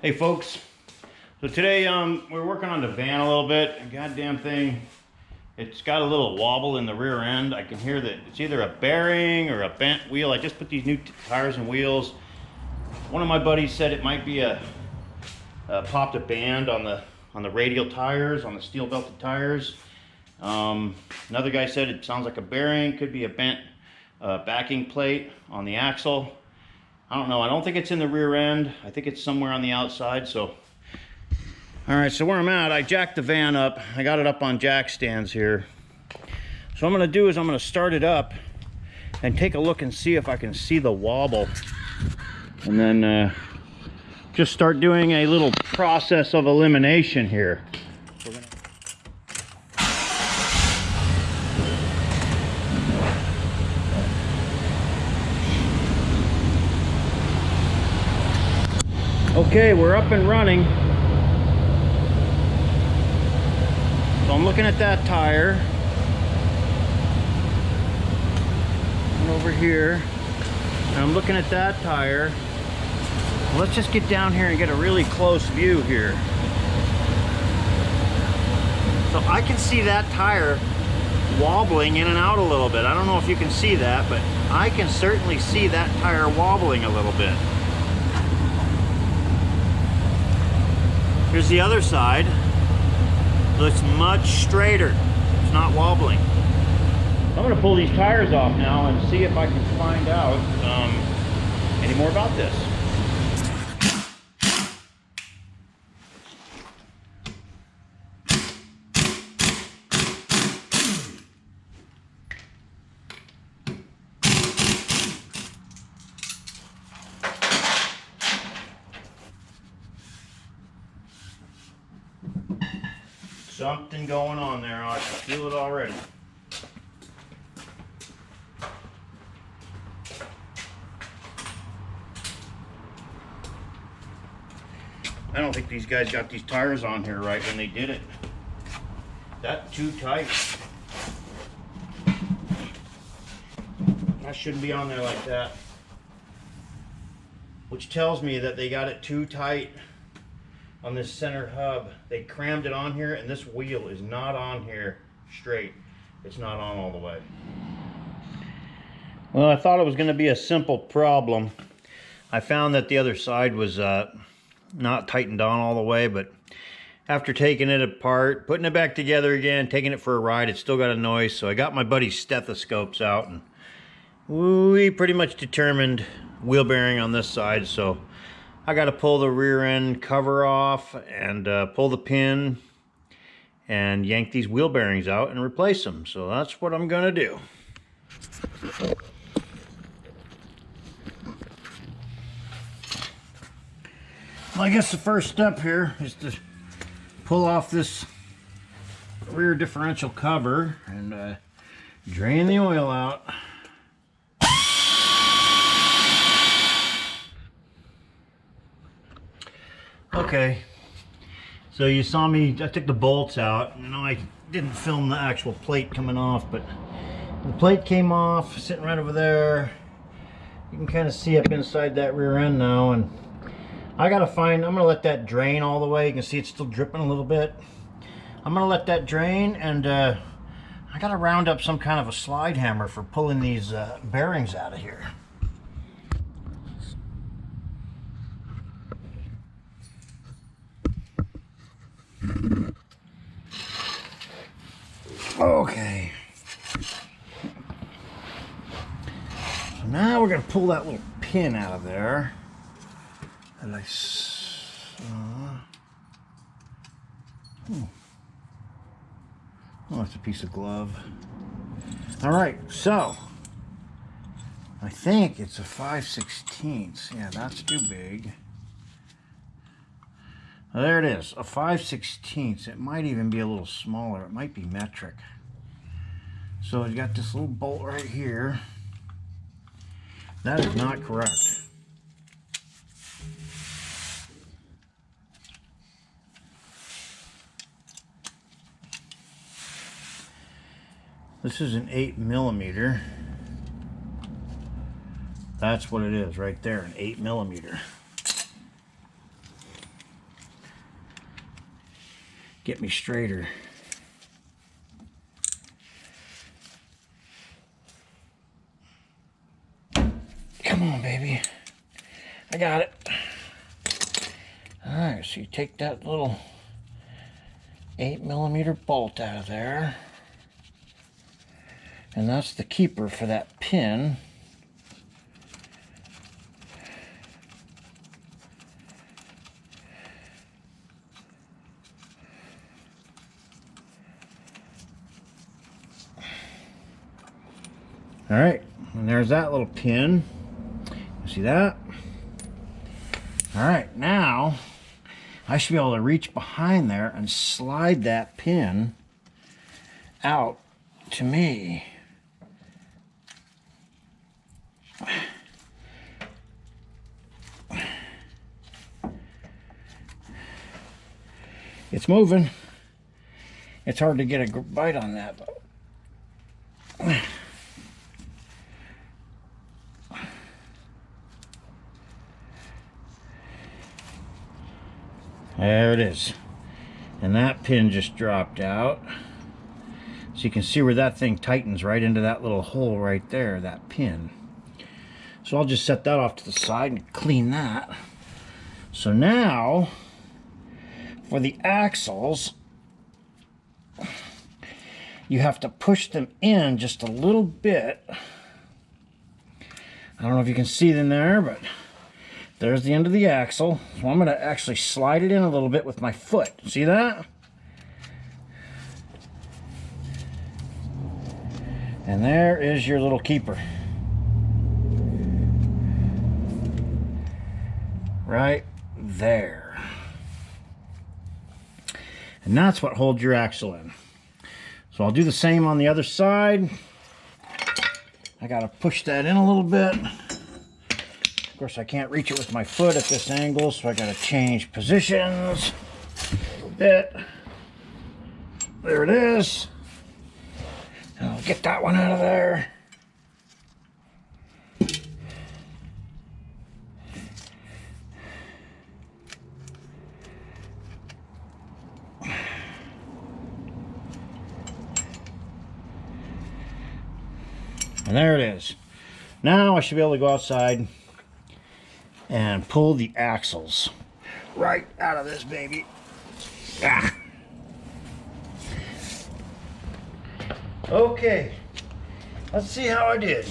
Hey folks, so today we're working on the van a little bit. Goddamn thing, it's got a little wobble in the rear end. I can hear that it's either a bearing or a bent wheel. I just put these new tires and wheels. One of my buddies said it might be a popped a band on the radial tires, on the steel belted tires. Another guy said it sounds like a bearing, could be a bent backing plate on the axle. I don't know. I don't think it's in the rear end. I think it's somewhere on the outside. So, all right. So where I'm at, I jacked the van up. I got it up on jack stands here. So what I'm going to do is I'm going to start it up and take a look and see if I can see the wobble, and then just start doing a little process of elimination here. Okay, we're up and running. So I'm looking at that tire. And over here. And I'm looking at that tire. Let's just get down here and get a really close view here. So I can see that tire wobbling in and out a little bit. I don't know if you can see that, but I can certainly see that tire wobbling a little bit. Here's the other side. Looks much straighter. It's not wobbling. I'm going to pull these tires off now and see if I can find out any more about this. Something going on there. I can feel it already. I don't think these guys got these tires on here right when they did it. That's too tight. That shouldn't be on there like that. Which tells me that they got it too tight on this center hub. They crammed it on here, and this wheel is not on here straight. It's not on all the way. Well, I thought it was going to be a simple problem. I found that the other side was not tightened on all the way, but after taking it apart, putting it back together again, taking it for a ride, it still got a noise. So I got my buddy's stethoscopes out, and we pretty much determined wheel bearing on this side. So I got to pull the rear end cover off and pull the pin and yank these wheel bearings out and replace them. So that's what I'm going to do. Well, I guess the first step here is to pull off this rear differential cover and drain the oil out. Okay, so you saw me, I took the bolts out. You know, I didn't film the actual plate coming off, but the plate came off, sitting right over there. You can kind of see up inside that rear end now, and I gotta find, I'm gonna let that drain all the way. You can see it's still dripping a little bit. I'm gonna let that drain, and I gotta round up some kind of a slide hammer for pulling these bearings out of here. Okay. So now we're going to pull that little pin out of there. And oh, it's a piece of glove. All right, so I think it's a 5/16. Yeah, that's too big. There it is, a 5/16. It might even be a little smaller. It might be metric. So you got this little bolt right here. That is not correct. This is an 8mm. That's what it is right there, an 8mm. get me straighter. Come on, baby. I got it. All right, so you take that little 8mm bolt out of there. And that's the keeper for that pin. All right, and there's that little pin. You see that? All right, now I should be able to reach behind there and slide that pin out to me. It's moving. It's hard to get a bite on that, but there it is. And that pin just dropped out. So you can see where that thing tightens right into that little hole right there, that pin. So I'll just set that off to the side and clean that. So now, for the axles, you have to push them in just a little bit. I don't know if you can see them there, but there's the end of the axle. So I'm going to actually slide it in a little bit with my foot. See that? And there is your little keeper. Right there. And that's what holds your axle in. So I'll do the same on the other side. I gotta push that in a little bit. Of course, I can't reach it with my foot at this angle, so I gotta change positions a bit. There it is. And I'll get that one out of there. And there it is. Now I should be able to go outside and pull the axles right out of this baby. Ah. Okay, let's see how I did.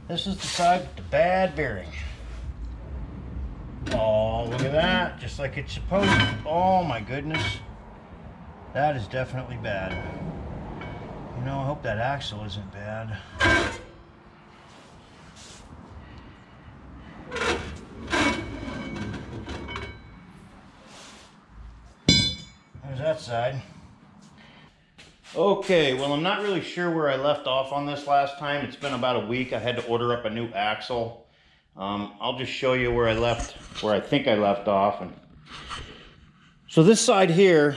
This is the side with the bad bearing. Oh, look at that, just like it's supposed to. Oh my goodness, that is definitely bad. You know, I hope that axle isn't bad. There's that side. Okay, well, I'm not really sure where I left off on this last time. It's been about a week. I had to order up a new axle. I'll just show you where I think I left off. And so this side here,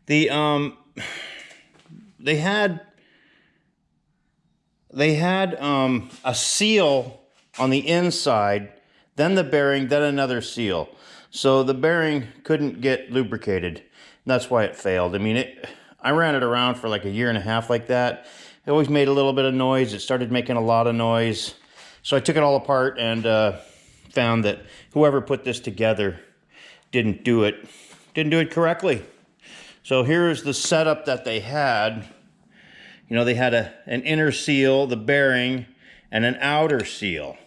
they had a seal on the inside, then the bearing, then another seal. So the bearing couldn't get lubricated. That's why it failed. I mean, I ran it around for like a year and a half like that. It always made a little bit of noise. It started making a lot of noise. So I took it all apart and found that whoever put this together didn't do it correctly. So here's the setup that they had. You know, they had an inner seal, the bearing, and an outer seal,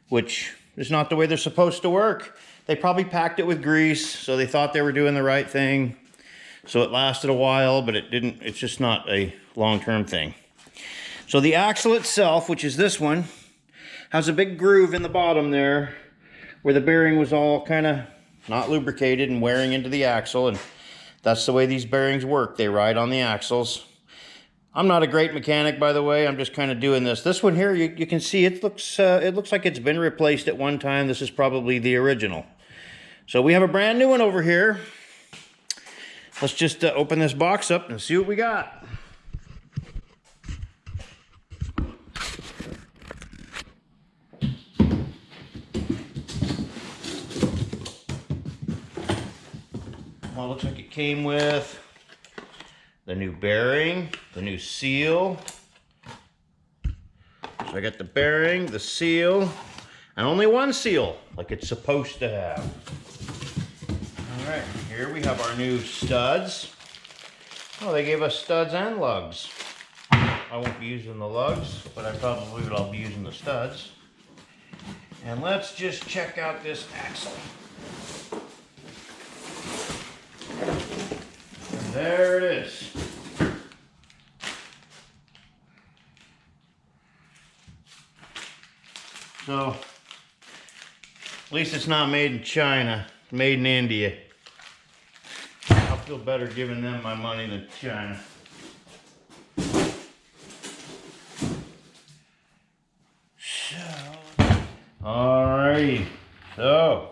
which is not the way they're supposed to work. They probably packed it with grease, so they thought they were doing the right thing. So it lasted a while, but it didn't. It's just not a long-term thing. So the axle itself, which is this one, has a big groove in the bottom there where the bearing was all kind of not lubricated and wearing into the axle, and that's the way these bearings work. They ride on the axles. I'm not a great mechanic, by the way. I'm just kind of doing this. This one here, you can see it looks like it's been replaced at one time. This is probably the original. So we have a brand new one over here. Let's just open this box up and see what we got. Well, it looks like it came with the new bearing, the new seal. So I got the bearing, the seal, and only one seal, like it's supposed to have. All right, here we have our new studs. Oh, they gave us studs and lugs. I won't be using the lugs, but I probably will be using the studs. And let's just check out this axle. And there it is. So, at least it's not made in China, it's made in India. I'll feel better giving them my money than China. So, alrighty, so.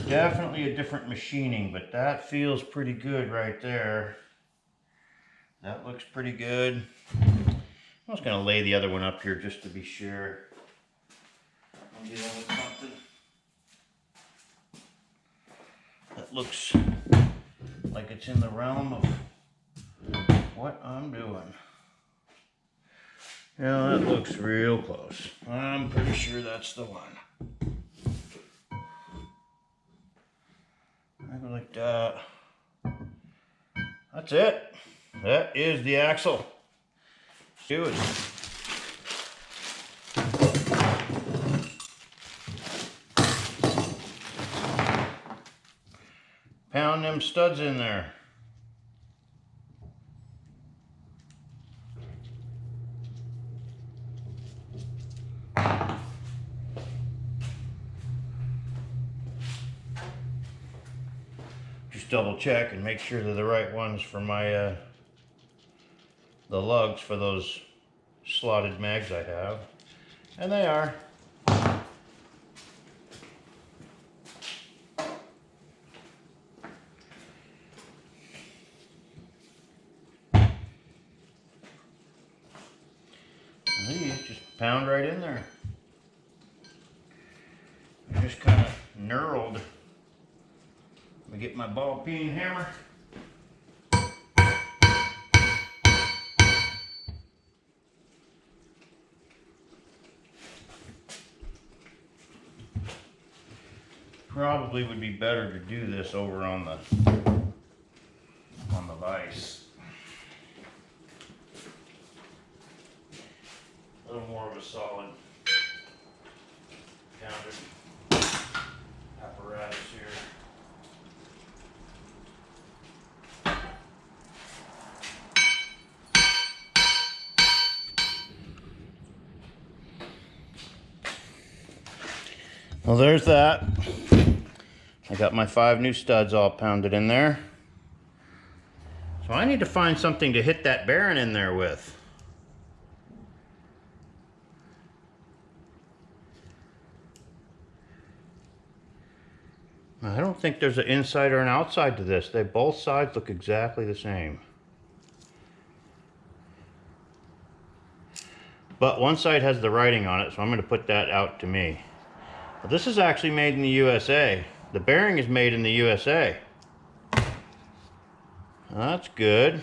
Definitely a different machining, but that feels pretty good right there. That looks pretty good. I'm just gonna lay the other one up here just to be sure. I'm dealing with something that looks like it's in the realm of what I'm doing. Yeah, that looks real close. I'm pretty sure that's the one. I go like that. That's it. That is the axle. Let's do it. Pound them studs in there. Just double check and make sure they're the right ones for my the lugs for those slotted mags I have. And they are. These just pound right in there. I just kind of knurled. Let me get my ball peen hammer. Probably would be better to do this over on the vise. A little more of a solid pounded apparatus here. Well, there's that. I got my 5 new studs all pounded in there. So I need to find something to hit that bearing in there with. I don't think there's an inside or an outside to this. Both sides look exactly the same. But one side has the writing on it, so I'm going to put that out to me. But this is actually made in the USA. The bearing is made in the USA. That's good.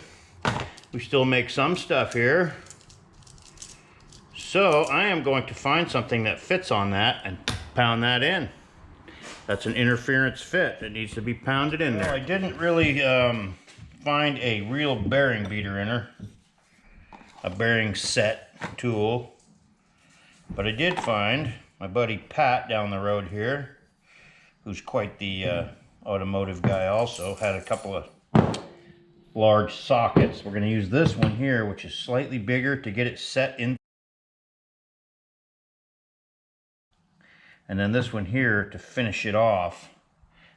We still make some stuff here. So I am going to find something that fits on that and pound that in. That's an interference fit. It needs to be pounded in there. I didn't really find a real bearing beater in her. A bearing set tool. But I did find my buddy Pat down the road here, who's quite the automotive guy also, had a couple of large sockets. We're going to use this one here, which is slightly bigger, to get it set in. And then this one here to finish it off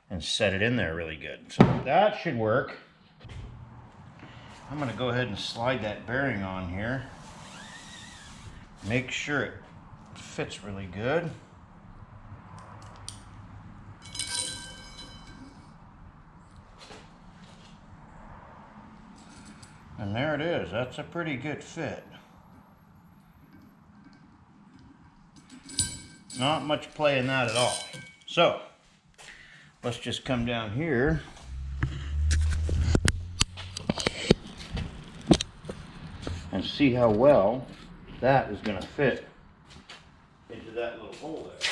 and set it in there really good. So that should work. I'm going to go ahead and slide that bearing on here. Make sure it fits really good. And there it is. That's a pretty good fit. Not much play in that at all. So let's just come down here and see how well that is going to fit into that little hole there.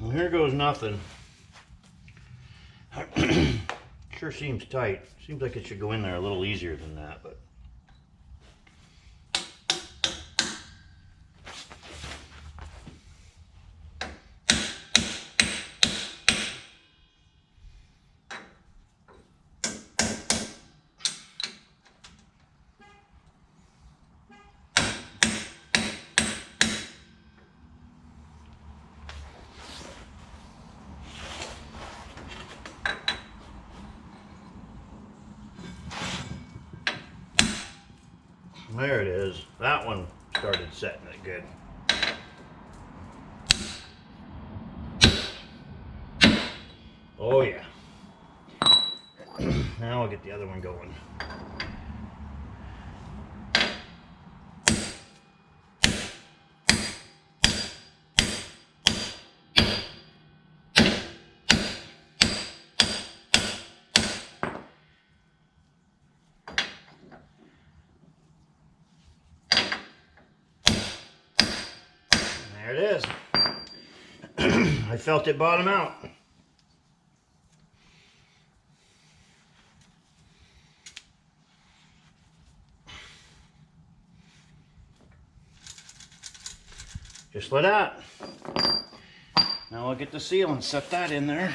Well, here goes nothing. Sure seems tight. Seems like it should go in there a little easier than that, but there it is. That one started setting it good. Oh yeah. Now I'll get the other one going. There it is. I felt it bottom out. Just like that. Now I'll get the seal and set that in there.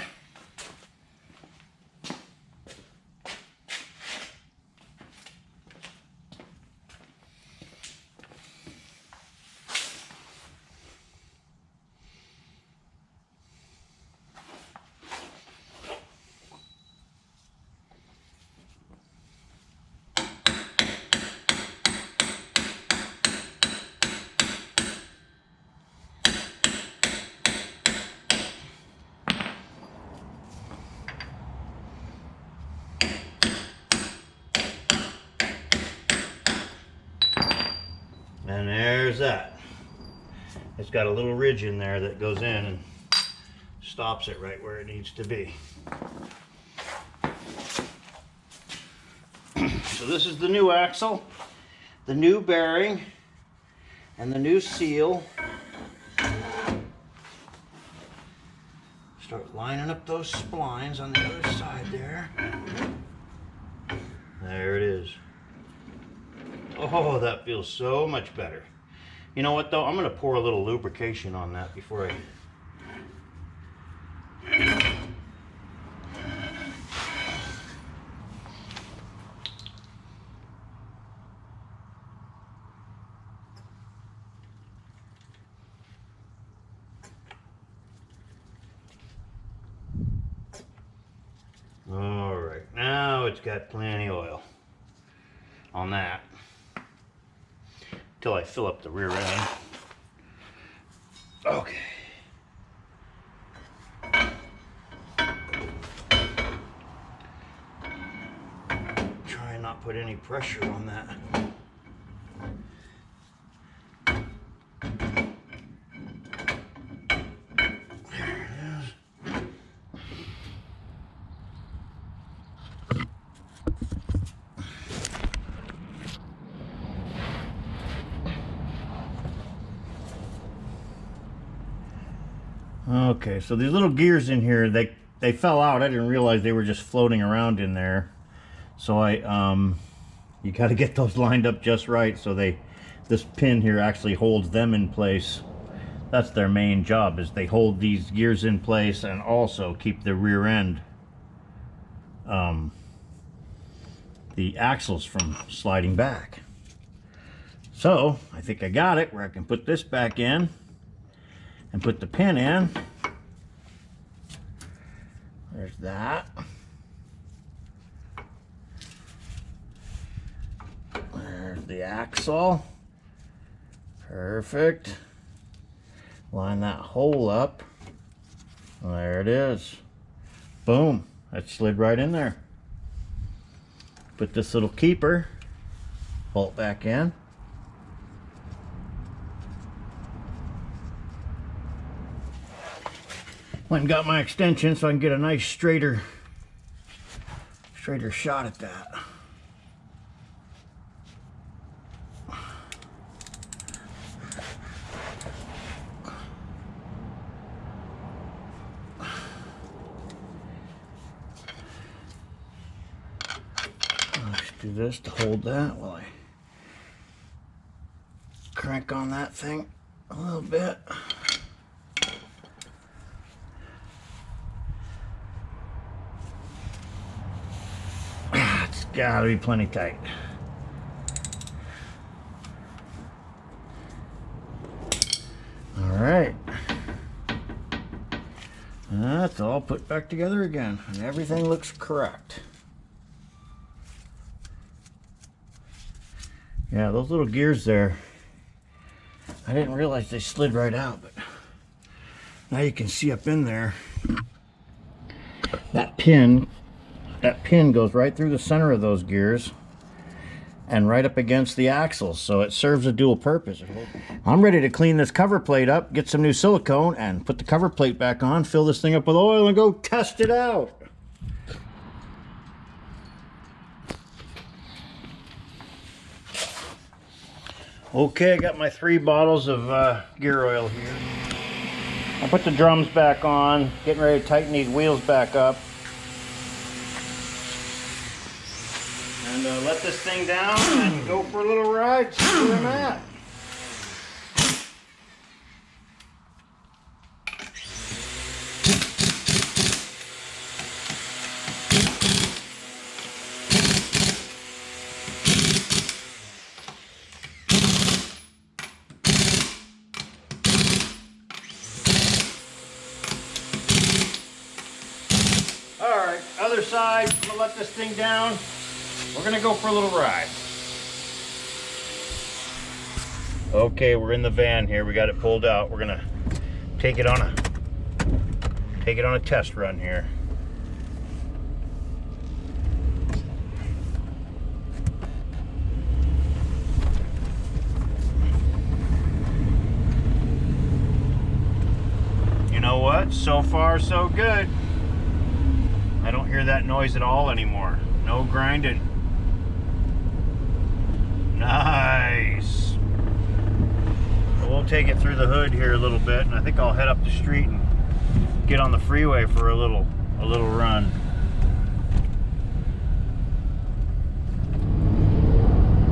And there's that. It's got a little ridge in there that goes in and stops it right where it needs to be. So this is the new axle, the new bearing, and the new seal. Start lining up those splines on the other side there. There it is. Oh, that feels so much better. You know what though? I'm going to pour a little lubrication on that before I... All right, now it's got plenty of oil on that. Till I fill up the rear end. Okay. Try and not put any pressure on that. Okay, so these little gears in here, they fell out. I didn't realize they were just floating around in there. So you got to get those lined up just right so this pin here actually holds them in place. That's their main job, is they hold these gears in place and also keep the rear end, the axles from sliding back. So I think I got it where I can put this back in and put the pin in. There's that. There's the axle. Perfect. Line that hole up. There it is. Boom. That slid right in there. Put this little keeper bolt back in. Went and got my extension so I can get a nice straighter shot at that. Let's do this to hold that while I crank on that thing a little bit. It's gotta be plenty tight. All right. That's all put back together again, and everything looks correct. Yeah, those little gears there, I didn't realize they slid right out, but now you can see up in there, that pin goes right through the center of those gears and right up against the axles, so it serves a dual purpose. I'm ready to clean this cover plate up, get some new silicone, and put the cover plate back on, fill this thing up with oil, and go test it out. Okay, I got my 3 bottles of gear oil here. I put the drums back on, getting ready to tighten these wheels back up. And let this thing down and go for a little ride, see where I'm at. Alright, other side, I'm gonna let this thing down. We're gonna go for a little ride. Okay, we're in the van here. We got it pulled out. We're gonna take it on a test run here. You know what? So far, so good. I don't hear that noise at all anymore. No grinding. Nice. We'll take it through the hood here a little bit, and I think I'll head up the street and get on the freeway for a little run.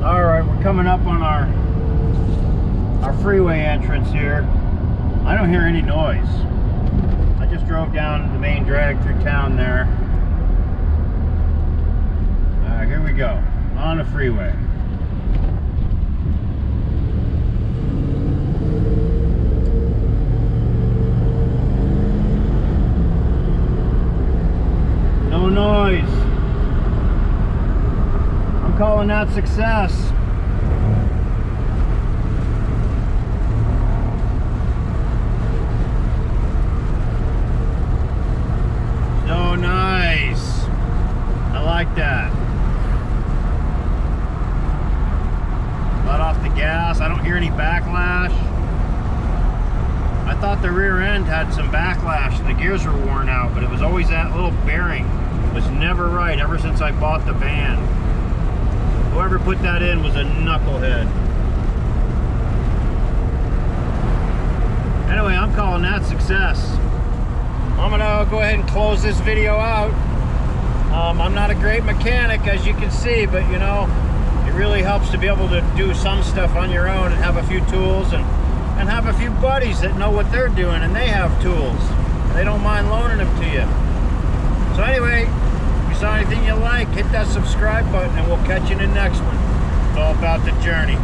All right, we're coming up on our freeway entrance here. I don't hear any noise. I just drove down the main drag through town there. Here we go, on the freeway. No noise. I'm calling that success. So nice. I like that. Let off the gas. I don't hear any backlash. I thought the rear end had some backlash and the gears were worn out, but it was always that little bearing. It was never right ever since I bought the van. Whoever put that in was a knucklehead. Anyway, I'm calling that success. I'm gonna go ahead and close this video out. I'm not a great mechanic, as you can see, but you know, it really helps to be able to do some stuff on your own and have a few tools and have a few buddies that know what they're doing and they have tools. They don't mind loaning them to you. So anyway, if you saw anything you like, hit that subscribe button and we'll catch you in the next one. It's all about the journey.